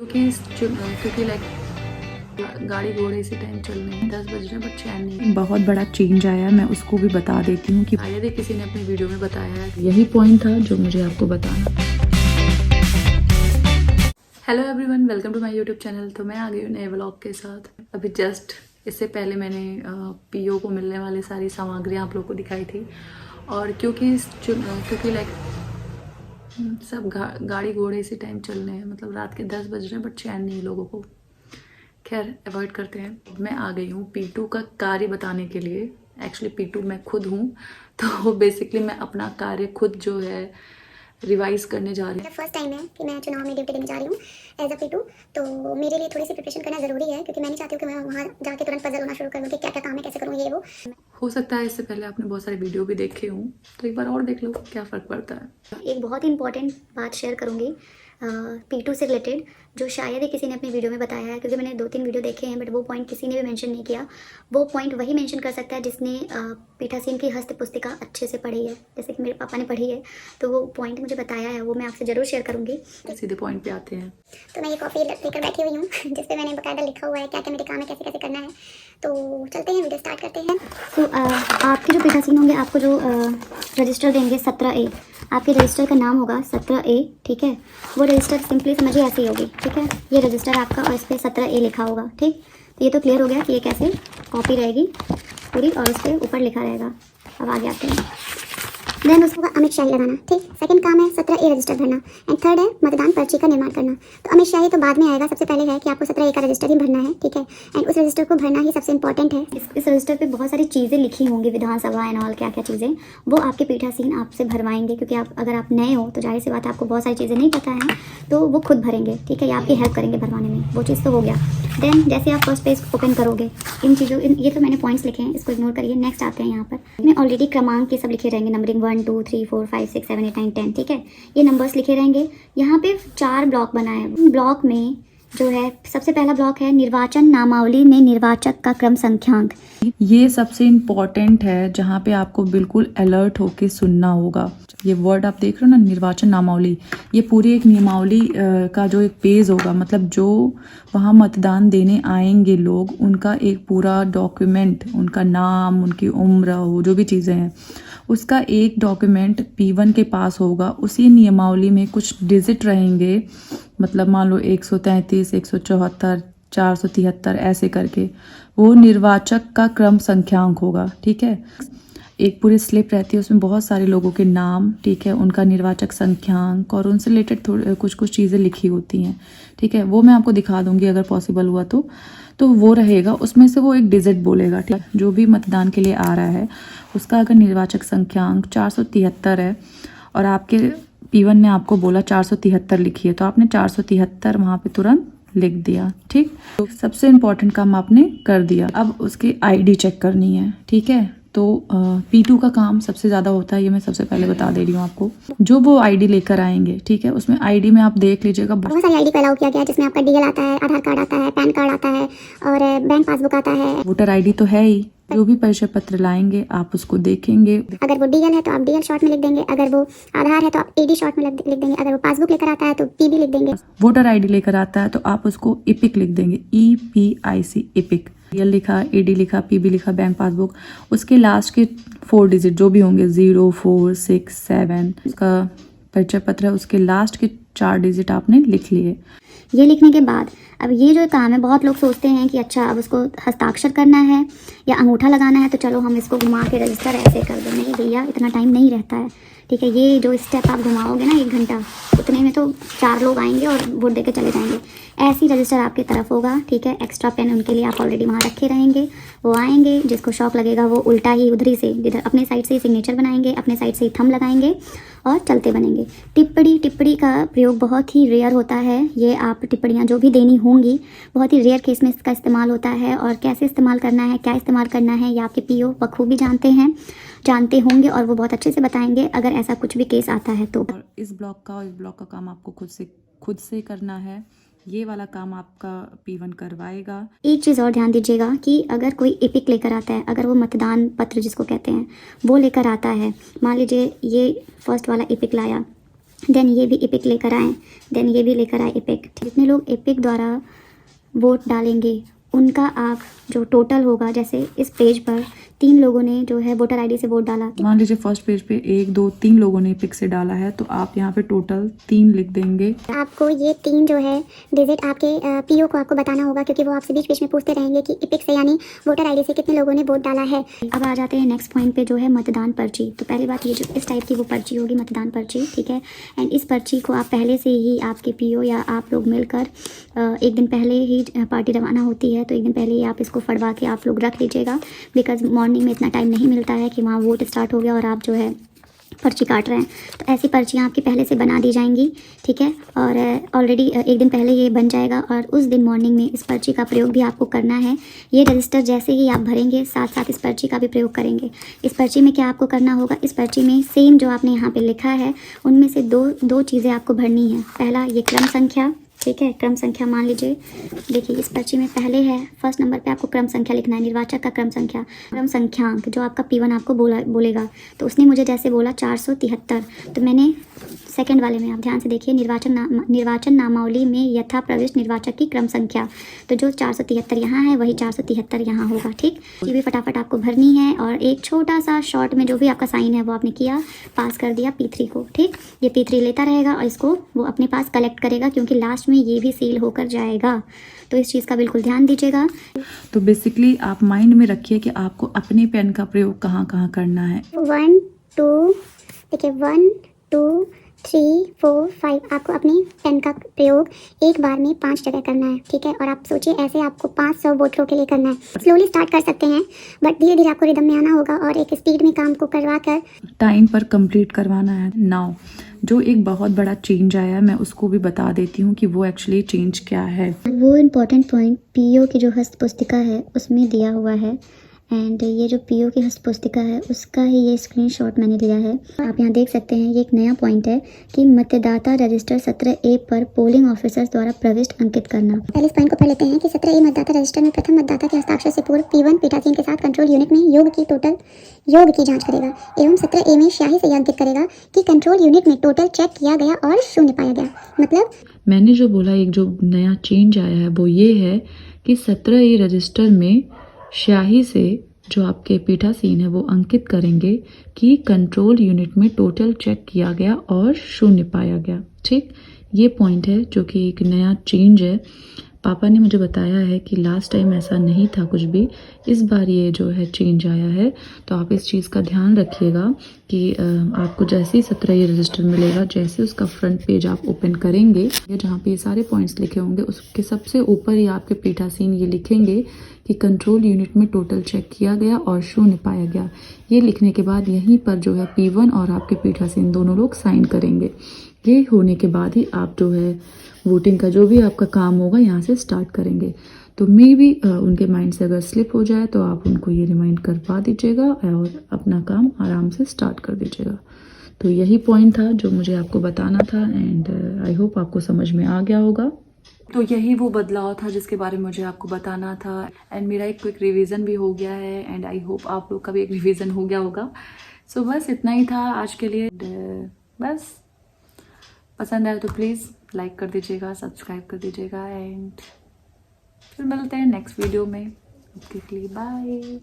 क्योंकि लाइक गाड़ी घोड़े इसी टाइम चल रहे हैं, 10 बज रहे हैं बट चैन नहीं। बहुत बड़ा चेंज आया, मैं उसको भी बता देती हूँ कि शायद किसी ने अपनी वीडियो में बताया है। यही पॉइंट था जो मुझे आपको बताना। Hello everyone, welcome to my YouTube channel. तो मैं आ गई हूँ नए व्लॉग के साथ। अभी जस्ट इससे पहले मैंने पीओ को मिलने वाली सारी सामग्रियाँ आप लोगों को दिखाई थी। और क्योंकि लाइक सब गाड़ी घोड़े इसी टाइम चल रहे हैं, मतलब रात के 10 बज रहे हैं बट चैन नहीं लोगों को। खैर अवॉइड करते हैं। मैं आ गई हूँ P2 का कार्य बताने के लिए। एक्चुअली P2 मैं खुद हूँ, तो बेसिकली मैं अपना कार्य खुद जो है रिवाइज करने जा रही हूँ। फर्स्ट टाइम है कि मैं चुनाव में ड्यूटी देने जा रही हूँ एज अ P2, तो मेरे लिए थोड़ी सी प्रिपरेशन करना ज़रूरी है क्योंकि मैं नहीं चाहती हूँ कि मैं वहाँ जाके तुरंत पजल होना शुरू कर दूँ कि क्या क्या काम है, कैसे करूँ, ये वो। हो सकता है इससे पहले आपने बहुत सारे वीडियो भी देखे हों, तो एक बार और देख लो, क्या फ़र्क पड़ता है। एक बहुत ही इंपॉर्टेंट बात शेयर करूँगी P2 से रिलेटेड, जो शायद ही किसी ने अपनी वीडियो में बताया है, क्योंकि मैंने 2-3 वीडियो देखे हैं बट वो पॉइंट किसी ने भी मेंशन नहीं किया। वो पॉइंट वही मेंशन कर सकता है जिसने पीठासीन की हस्त पुस्तिका अच्छे से पढ़ी है, जैसे कि मेरे पापा ने पढ़ी है, तो वो पॉइंट मुझे बताया है, वो मैं आपसे ज़रूर शेयर करूँगी। सीधे पॉइंट पे आते हैं। तो मैं ये कॉफ़ी लेकर बैठी हुई हूँ जिस पे मैंने बाकायदा लिखा हुआ है क्या क्या मेरे काम है, कैसे कैसे करना है। तो चलते हैं, वीडियो स्टार्ट करते हैं। तो आपके जो पीठासीन होंगे आपको जो रजिस्टर देंगे 17A, आपके रजिस्टर का नाम होगा 17A, ठीक है। वो रजिस्टर सिंपली समझिए ऐसी होगी, ठीक है। ये रजिस्टर आपका और इस पर 17A लिखा होगा, ठीक। तो ये तो क्लियर हो गया कि ये कैसे कॉपी रहेगी पूरी और उस पर ऊपर लिखा रहेगा। अब आगे आते हैं। देन उसको अमित शाही लगाना, ठीक। सेकंड काम है 17A रजिस्टर भरना एंड थर्ड है मतदान पर्ची का निर्माण करना। तो अमित शाही तो बाद में आएगा, सबसे पहले है कि आपको 17A का रजिस्टर ही भरना है, ठीक है। एंड उस रजिस्टर को भरना ही सबसे इंपॉर्टेंट है। इस रजिस्टर पे बहुत सारी चीज़ें लिखी होंगी, विधानसभा एंड ऑल, क्या क्या चीज़ें, वो आपके पीठासीन आपसे भरवाएंगे, क्योंकि अगर आप नए हो तो जाहिर सी बात है आपको बहुत सारी चीज़ें नहीं पता है, तो वो खुद भरेंगे, ठीक है, या आपकी हेल्प करेंगे भरवाने में। वो चीज़ तो हो गया। देन जैसे आप फर्स्ट पेज ओपन करोगे, इन चीज़ों ये तो मैंने पॉइंट्स लिखे हैं, इसको इग्नोर करिए। नेक्स्ट आते हैं। यहाँ पर इसमें ऑलरेडी क्रमांक ये सब लिखे रहेंगे, नंबरिंग 1 2 3 4 5 6 7 8 9 10, ठीक है। ये नंबर्स लिखे रहेंगे। यहाँ पे 4 ब्लॉक बना है। ब्लॉक में जो है सबसे पहला ब्लॉक है निर्वाचन नामावली में निर्वाचक का क्रम संख्यांक। ये सबसे इम्पॉर्टेंट है, जहाँ पे आपको बिल्कुल अलर्ट होके सुनना होगा। ये वर्ड आप देख रहे हो ना, निर्वाचन नामावली, ये पूरी एक नियमावली का जो एक पेज होगा, मतलब जो वहाँ मतदान देने आएंगे लोग, उनका एक पूरा डॉक्यूमेंट, उनका नाम, उनकी उम्र, वो जो भी चीज़ें हैं, उसका एक डॉक्यूमेंट P1 के पास होगा। उसी नियमावली में कुछ डिजिट रहेंगे, मतलब मान लो 133, 174, 473 ऐसे करके, वो निर्वाचक का क्रम संख्यांक होगा, ठीक है। एक पूरी स्लिप रहती है, उसमें बहुत सारे लोगों के नाम, ठीक है, उनका निर्वाचक संख्यांक और उनसे रिलेटेड थोड़ी कुछ चीज़ें लिखी होती हैं, ठीक है। वो मैं आपको दिखा दूंगी अगर पॉसिबल हुआ तो वो रहेगा। उसमें से वो एक डिजिट बोलेगा, ठीक है, जो भी मतदान के लिए आ रहा है उसका अगर निर्वाचक संख्यांक 473 है और आपके P1 ने आपको बोला 473 लिखिए, तो आपने 473 वहाँ पे तुरंत लिख दिया, ठीक। तो सबसे इम्पोर्टेंट काम आपने कर दिया। अब उसकी ID चेक करनी है, ठीक है। तो P2 का काम सबसे ज़्यादा होता है, ये मैं सबसे पहले बता दे रही हूँ आपको। जो वो ID लेकर आएंगे, ठीक है, उसमें ID में आप देख लीजिएगा बहुत सारी ID को अलाउ किया गया है, जिसमें आपका DL आता है, आधार कार्ड आता है, पैन कार्ड आता है और बैंक पासबुक आता है। वोटर ID तो है ही। जो भी परिचय पत्र लाएंगे आप उसको देखेंगे। अगर वो DL है तो आप DL शॉर्ट में लिख देंगे, अगर वो आधार है तो आप AD शॉर्ट में लिख देंगे, अगर वो पासबुक लेकर आता है तो PB लिख देंगे। वोटर ID लेकर आता है तो आप उसको EPIC लिख देंगे, EPIC, EPIC। DL लिखा, AD लिखा, PB लिखा, बैंक पासबुक, उसके लास्ट के 4 डिजिट जो भी होंगे 0 4 6 7, उसका परिचय पत्र है, उसके लास्ट के 4 डिजिट आपने लिख लिए। ये लिखने के बाद अब ये जो काम है, बहुत लोग सोचते हैं कि अच्छा अब उसको हस्ताक्षर करना है या अंगूठा लगाना है तो चलो हम इसको घुमा के रजिस्टर ऐसे कर दें। नहीं भैया, इतना टाइम नहीं रहता है, ठीक है। ये जो स्टेप आप घुमाओगे ना 1 घंटा, उतने में तो 4 लोग आएंगे और वोट दे के चले जाएंगे। ऐसी रजिस्टर आपकी तरफ होगा, ठीक है। एक्स्ट्रा पेन उनके लिए आप ऑलरेडी वहाँ रखे रहेंगे। वो आएंगे, जिसको शौक लगेगा वो उल्टा ही उधरी से, जिधर अपने साइड से सिग्नेचर बनाएंगे, अपने साइड से थंब लगाएंगे और चलते बनेंगे। टिप्पणी का प्रयोग बहुत ही रेयर होता है। ये आप टिप्पणियाँ जो भी देनी होंगी बहुत ही रेयर केस में इसका इस्तेमाल होता है, और कैसे इस्तेमाल करना है, क्या इस्तेमाल करना है, ये आपके PO बखूबी जानते होंगे और वो बहुत अच्छे से बताएंगे अगर ऐसा कुछ भी केस आता है तो। और इस ब्लॉक का काम आपको खुद से करना है। ये वाला काम आपका P1 करवाएगा। एक चीज़ और ध्यान दीजिएगा कि अगर कोई EPIC लेकर आता है, अगर वो मतदान पत्र जिसको कहते हैं वो लेकर आता है, मान लीजिए ये फर्स्ट वाला EPIC लाया, देन ये भी एपिक लेकर आए, देन ये भी लेकर आए एपिक। जितने लोग एपिक द्वारा वोट डालेंगे उनका आप जो टोटल होगा, जैसे इस पेज पर 3 लोगों ने जो है वोटर आईडी से वोट डाला, मान लीजिए फर्स्ट पेज पे 1 2 3 लोगों ने एपिक से डाला है, तो आप यहाँ पे टोटल 3 लिख देंगे। आपको ये 3 जो है डिजिट आपके पीओ को आपको बताना होगा, क्योंकि वो आपसे बीच बीच में पूछते रहेंगे कि एपिक से यानी वोटर आईडी से कितने लोगों ने वोट डाला है। अब आ जाते हैं नेक्स्ट पॉइंट पे, जो है मतदान पर्ची। तो पहली बात, ये जो इस टाइप की वो पर्ची होगी, मतदान पर्ची, ठीक है। एंड इस पर्ची को आप पहले से ही आपके पीओ या आप लोग मिलकर एक दिन पहले ही पार्टी रवाना होती है तो एक दिन पहले ही आप इसको फड़वा के आप लोग रख लीजिएगा, बिकॉज मॉर्निंग में इतना टाइम नहीं मिलता है कि वहाँ वोट स्टार्ट हो गया और आप जो है पर्ची काट रहे हैं। तो ऐसी पर्चियाँ आपकी पहले से बना दी जाएंगी, ठीक है। और ऑलरेडी एक दिन पहले ये बन जाएगा और उस दिन मॉर्निंग में इस पर्ची का प्रयोग भी आपको करना है। ये रजिस्टर जैसे ही आप भरेंगे साथ साथ इस पर्ची का भी प्रयोग करेंगे। इस पर्ची में क्या आपको करना होगा, इस पर्ची में सेम जो आपने यहाँ पे लिखा है उनमें से दो चीज़ें आपको भरनी है। पहला ये क्रम संख्या, ठीक है, क्रम संख्या मान लीजिए, देखिए इस पर्ची में पहले है फर्स्ट नंबर पे आपको क्रम संख्या लिखना है, निर्वाचक का क्रम संख्या, क्रम संख्यांक जो आपका P1 आपको बोलेगा। तो उसने मुझे जैसे बोला 473, तो मैंने सेकंड वाले में, आप ध्यान से देखिए, निर्वाचन नामावली में यथा प्रविष्ट निर्वाचक की क्रम संख्या, तो जो 473 यहाँ है वही 473 यहाँ होगा, ठीक। ये भी फटाफट आपको भरनी है और एक छोटा सा शॉर्ट में जो भी आपका साइन है वो आपने किया, पास कर दिया P3 को, ठीक। ये P3 लेता रहेगा और इसको वो अपने पास कलेक्ट करेगा, क्योंकि लास्ट में ये भी सील होकर जाएगा। तो इस चीज़ का बिल्कुल ध्यान दीजिएगा। तो बेसिकली आप माइंड में रखिए कि आपको अपने पेन का प्रयोग कहाँ कहाँ करना है। 1 2 देखिए 1 2 3 4 5 आपको अपनी पेन का प्रयोग एक बार में 5 जगह करना है, ठीक है। और आप सोचिए ऐसे आपको 500 वोटरों के लिए करना है। स्लोली स्टार्ट कर सकते हैं बट धीरे धीरे आपको रिदम में आना होगा और एक स्पीड में काम को करवा कर टाइम पर कंप्लीट करवाना है। नाउ जो एक बहुत बड़ा चेंज आया है मैं उसको भी बता देती हूँ कि वो एक्चुअली चेंज क्या है। वो इम्पोर्टेंट पॉइंट पीओ की जो हस्त पुस्तिका है उसमें दिया हुआ है। एंड ये जो पीओ की हस्त पुस्तिका है उसका ही ये स्क्रीनशॉट मैंने लिया है। आप यहाँ देख सकते हैं ये एक नया पॉइंट है कि मतदाता रजिस्टर 17A पर पोलिंग ऑफिसर्स द्वारा प्रविष्ट अंकित करना। पहले इस पॉइंट को पढ़ लेते हैं कि 17A मतदाता रजिस्टर में प्रथम मतदाता के हस्ताक्षर से पूर्व P1 पीठासीन के साथ कंट्रोल यूनिट में योग की जांच करेगा एवं 17A में स्याही से अंकित करेगा कि कंट्रोल यूनिट में टोटल चेक किया गया और शून्य पाया गया। मतलब मैंने जो बोला एक जो नया चेंज आया है वो ये है कि 17A रजिस्टर में स्याही से जो आपके पीठासीन है वो अंकित करेंगे कि कंट्रोल यूनिट में टोटल चेक किया गया और शून्य पाया गया, ठीक। ये पॉइंट है जो कि एक नया चेंज है। पापा ने मुझे बताया है कि लास्ट टाइम ऐसा नहीं था कुछ भी, इस बार ये जो है चेंज आया है। तो आप इस चीज़ का ध्यान रखिएगा कि आपको जैसे ही 17A रजिस्टर मिलेगा, जैसे उसका फ्रंट पेज आप ओपन करेंगे, जहाँ पे ये सारे पॉइंट्स लिखे होंगे उसके सबसे ऊपर ही आपके पीठासीन ये लिखेंगे कि कंट्रोल यूनिट में टोटल चेक किया गया और शून्य पाया गया। ये लिखने के बाद यहीं पर जो है P1 और आपके पीठासीन दोनों लोग साइन करेंगे। ये होने के बाद ही आप जो है वोटिंग का जो भी आपका काम होगा यहाँ से स्टार्ट करेंगे। तो मे भी उनके माइंड से अगर स्लिप हो जाए तो आप उनको ये रिमाइंड करवा दीजिएगा और अपना काम आराम से स्टार्ट कर दीजिएगा। तो यही पॉइंट था जो मुझे आपको बताना था एंड आई होप आपको समझ में आ गया होगा। तो यही वो बदलाव था जिसके बारे में मुझे आपको बताना था एंड मेरा एक क्विक रिवीजन भी हो गया है एंड आई होप आप लोग का भी एक रिवीजन हो गया होगा। सो बस इतना ही था आज के लिए। बस पसंद आए तो प्लीज़ लाइक कर दीजिएगा, सब्सक्राइब कर दीजिएगा एंड फिर मिलते हैं नेक्स्ट वीडियो में। उसके लिए बाय।